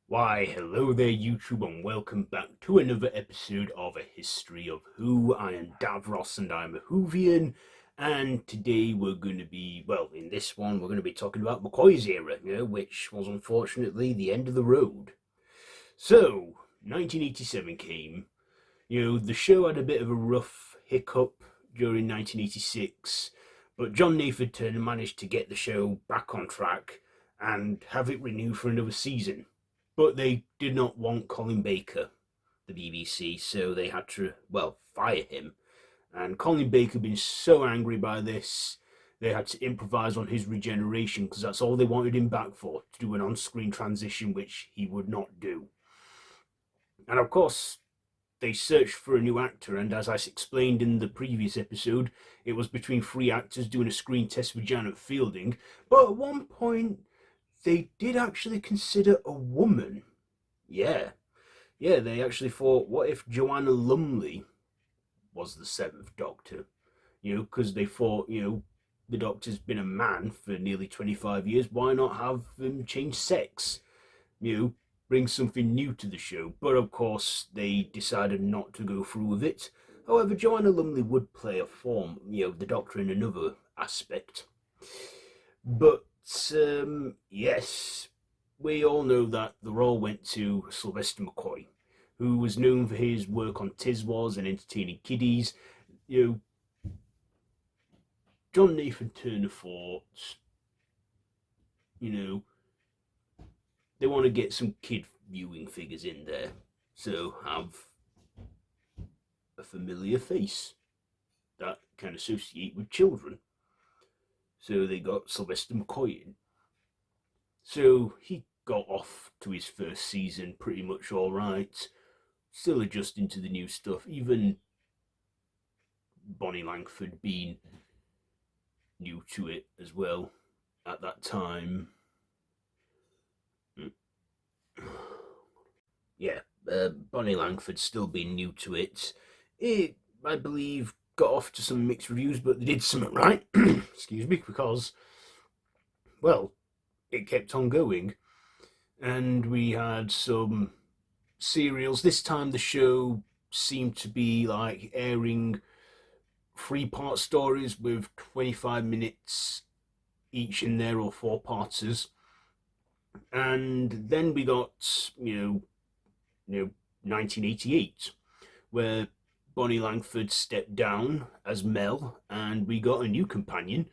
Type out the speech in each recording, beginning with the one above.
Why, hello there, YouTube, and welcome back to another episode of A History of Who. I am Davros, and I'm a Whovian, and today we're going to be, in this one, we're going to be talking about McCoy's era, which was unfortunately the end of the road. So, 1987 came. The show had a bit of a rough hiccup during 1986, but John Nathan Turner managed to get the show back on track and have it renewed for another season. But they did not want Colin Baker, the BBC, so they had to, fire him. And Colin Baker being so angry by this, they had to improvise on his regeneration because that's all they wanted him back for, to do an on-screen transition, which he would not do. And of course, they searched for a new actor, and as I explained in the previous episode, it was between three actors doing a screen test with Janet Fielding. But at one point, they did actually consider a woman. Yeah, they actually thought, what if Joanna Lumley was the seventh Doctor? Because they thought, the Doctor's been a man for nearly 25 years. Why not have him change sex? Bring something new to the show. But of course, they decided not to go through with it. However, Joanna Lumley would play a form, the Doctor in another aspect. But yes, we all know that the role went to Sylvester McCoy, who was known for his work on Tiswas and Entertaining Kiddies. John Nathan Turner thought, they want to get some kid viewing figures in there, so have a familiar face that can associate with children. So they got Sylvester McCoy in. So he got off to his first season pretty much all right, still adjusting to the new stuff, even Bonnie Langford being new to it as well at that time. Yeah, Bonnie Langford still being new to it. It, I believe, got off to some mixed reviews, but they did something right. Excuse me, because, it kept on going. And we had some serials. This time the show seemed to be like airing 3-part stories with 25 minutes each in there, or 4-parters. And then we got, 1988, where Bonnie Langford stepped down as Mel, and we got a new companion,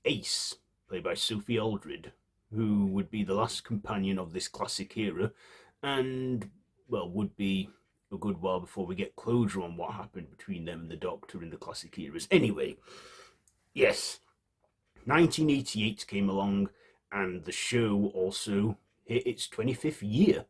Ace, played by Sophie Aldred, who would be the last companion of this classic era, and, would be a good while before we get closure on what happened between them and the Doctor in the classic eras. Anyway, yes, 1988 came along, and the show also hit its 25th year.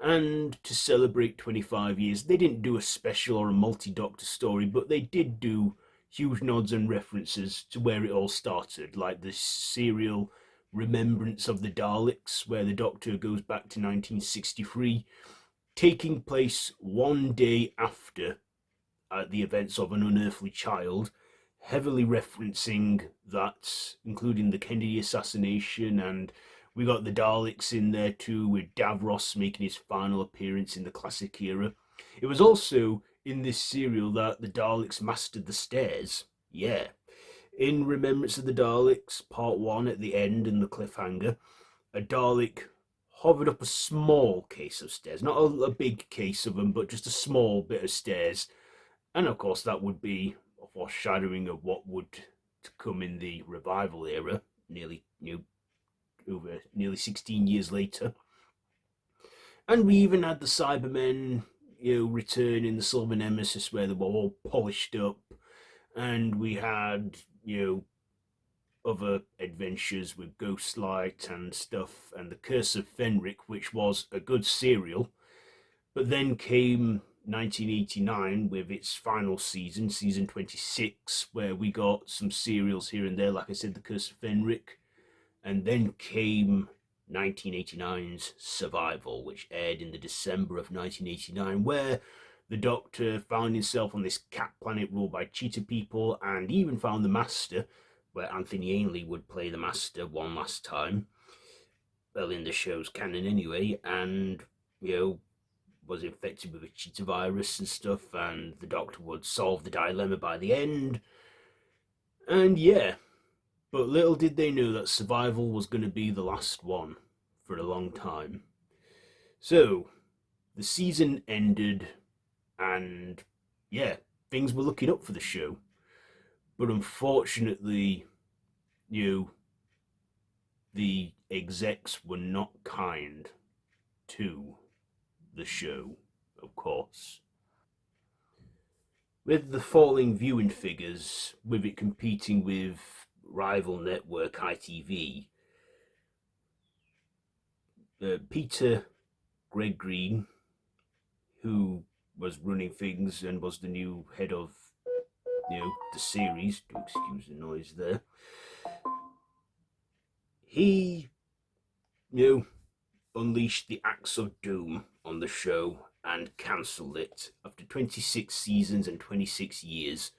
And to celebrate 25 years, they didn't do a special or a multi-Doctor story, but they did do huge nods and references to where it all started, like the serial Remembrance of the Daleks, where the Doctor goes back to 1963, taking place one day after the events of An Unearthly Child, heavily referencing that, including the Kennedy assassination, and we got the Daleks in there too, with Davros making his final appearance in the classic era. It was also in this serial that the Daleks mastered the stairs. Yeah. In Remembrance of the Daleks, part 1 at the end in the cliffhanger, a Dalek hovered up a small case of stairs. Not a big case of them, but just a small bit of stairs. And of course, that would be a foreshadowing of what would to come in the revival era, over nearly 16 years later. And we even had the Cybermen, return in the Silver Nemesis, where they were all polished up. And we had, other adventures with Ghostlight and stuff, and the Curse of Fenric, which was a good serial. But then came 1989 with its final season, season 26, where we got some serials here and there, like I said, the Curse of Fenric. And then came 1989's Survival, which aired in the December of 1989, where the Doctor found himself on this cat planet ruled by cheetah people, and even found the Master, where Anthony Ainley would play the Master one last time. well, in the show's canon anyway, and, you know, was infected with a cheetah virus and stuff, and the Doctor would solve the dilemma by the end. And yeah, but little did they know that survival was going to be the last one for a long time. So, the season ended, and yeah, things were looking up for the show. But unfortunately, you know, the execs were not kind to the show, of course. With the falling viewing figures, with it competing with rival network ITV, Peter Greg Green, who was running things and was the new head of, the series, do excuse the noise there, he, you know, unleashed the axe of doom on the show and cancelled it after 26 seasons and 26 years.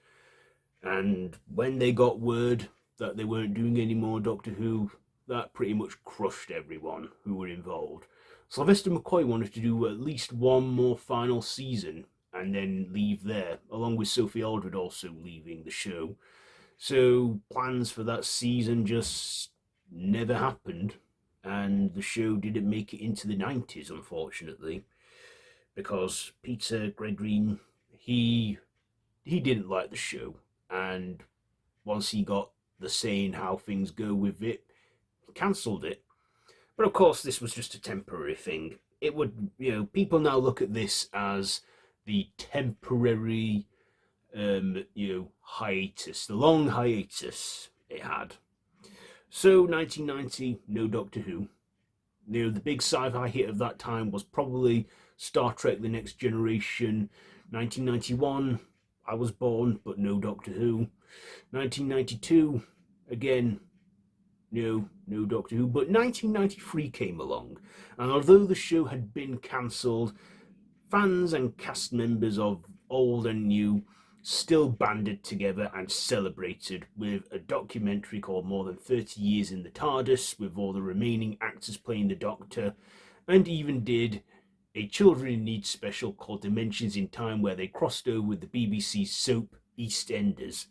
And when they got word that they weren't doing any more Doctor Who, that pretty much crushed everyone who were involved. Sylvester McCoy wanted to do at least one more final season and then leave there, along with Sophie Aldred also leaving the show. So plans for that season just never happened, and the show didn't make it into the 90s, unfortunately, because Peter Gregory, he didn't like the show, and once he got the saying how things go with it, he cancelled it. But of course, this was just a temporary thing. It would, people now look at this as the temporary, hiatus, the long hiatus it had. So, 1990, no Doctor Who. The big sci-fi hit of that time was probably Star Trek: The Next Generation. 1991, I was born, but no Doctor Who. 1992, again, no Doctor Who. But 1993 came along, and although the show had been cancelled, fans and cast members of old and new still banded together and celebrated with a documentary called More Than 30 Years in the TARDIS, with all the remaining actors playing the Doctor, and even did a Children in Need special called Dimensions in Time, where they crossed over with the BBC soap EastEnders,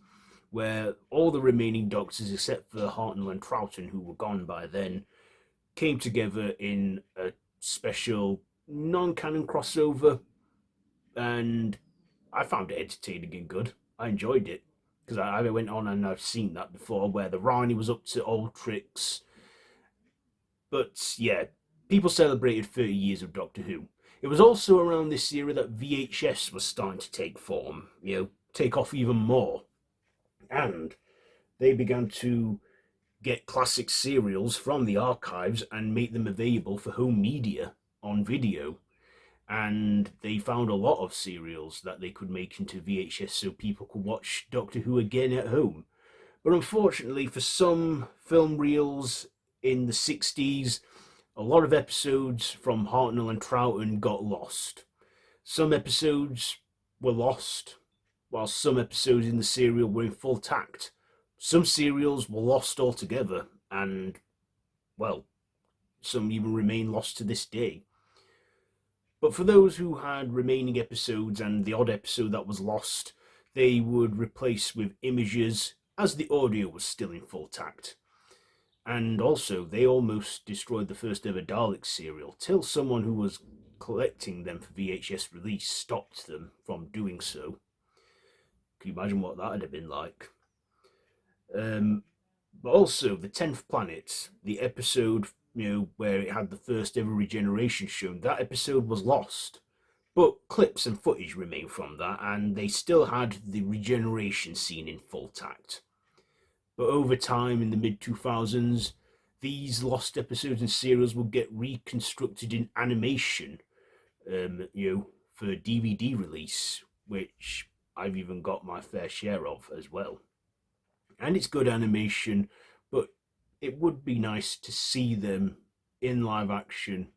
where all the remaining Doctors, except for Hartnell and Troughton, who were gone by then, came together in a special non-canon crossover, and I found it entertaining and good. I enjoyed it because I went on and I've seen that before, where the Rani was up to old tricks. But yeah, people celebrated 30 years of Doctor Who. It was also around this era that VHS was starting to take form, take off even more. And they began to get classic serials from the archives and make them available for home media on video. And they found a lot of serials that they could make into VHS so people could watch Doctor Who again at home. But unfortunately, for some film reels in the 60s, a lot of episodes from Hartnell and Troughton got lost. Some episodes were lost, while some episodes in the serial were in full tact. Some serials were lost altogether, and, well, some even remain lost to this day. But for those who had remaining episodes and the odd episode that was lost, they would replace with images as the audio was still in full tact. And also, they almost destroyed the first ever Dalek serial till someone who was collecting them for VHS release stopped them from doing so. Can you imagine what that would have been like? But also, the 10th Planet, the episode, where it had the first ever regeneration shown, that episode was lost. But clips and footage remain from that, and they still had the regeneration scene in full tact. But over time, in the mid-2000s, these lost episodes and serials would get reconstructed in animation, for DVD release, which I've even got my fair share of as well. And it's good animation, but it would be nice to see them in live action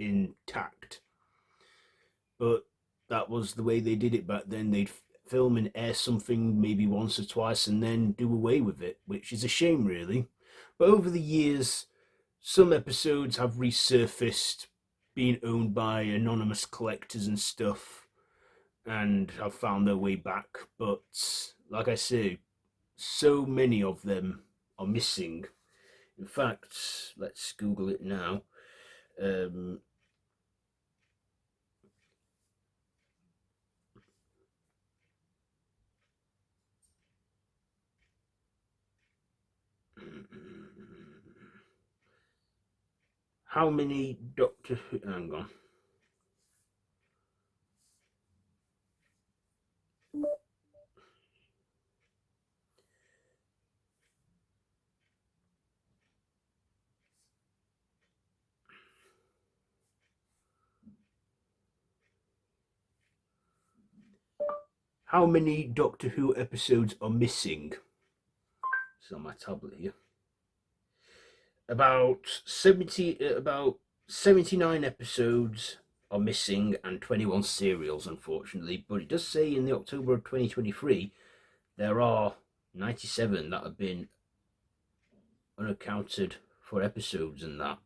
intact. But that was the way they did it back then. They'd film and air something maybe once or twice and then do away with it, which is a shame, really. But over the years, Some episodes have resurfaced, being owned by anonymous collectors and stuff, and have found their way back. But like I say, so many of them are missing. In fact, let's Google it now. Um, how many Doctor Who? Hang on. How many Doctor Who episodes are missing? It's on my tablet here. About 79 episodes are missing and 21 serials, unfortunately. But it does say in the October of 2023 there are 97 that have been unaccounted for episodes and that.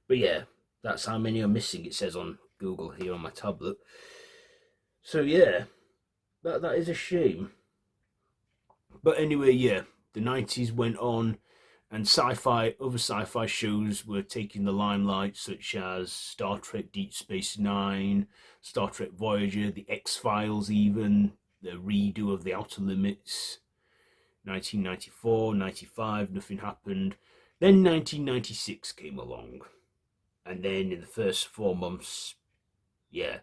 But yeah, that's how many are missing. It says on Google here on my tablet. So yeah, that is a shame. But anyway, yeah, the 90s went on, and other sci-fi shows were taking the limelight, such as Star Trek Deep Space Nine, Star Trek Voyager, The X-Files even, the redo of The Outer Limits. 1994, 95, nothing happened. Then 1996 came along. And then in the first 4 months, yeah.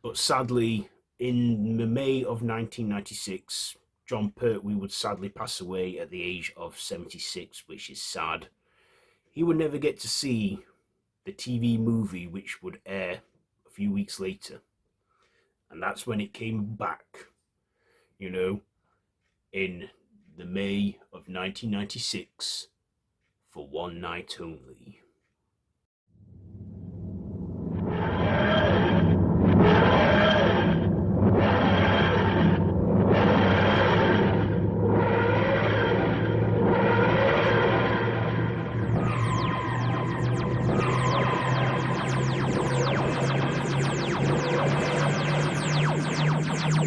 But sadly, in May of 1996, John Pertwee would sadly pass away at the age of 76, which is sad. He would never get to see the TV movie which would air a few weeks later. And that's when it came back, you know, in the May of 1996 for one night only.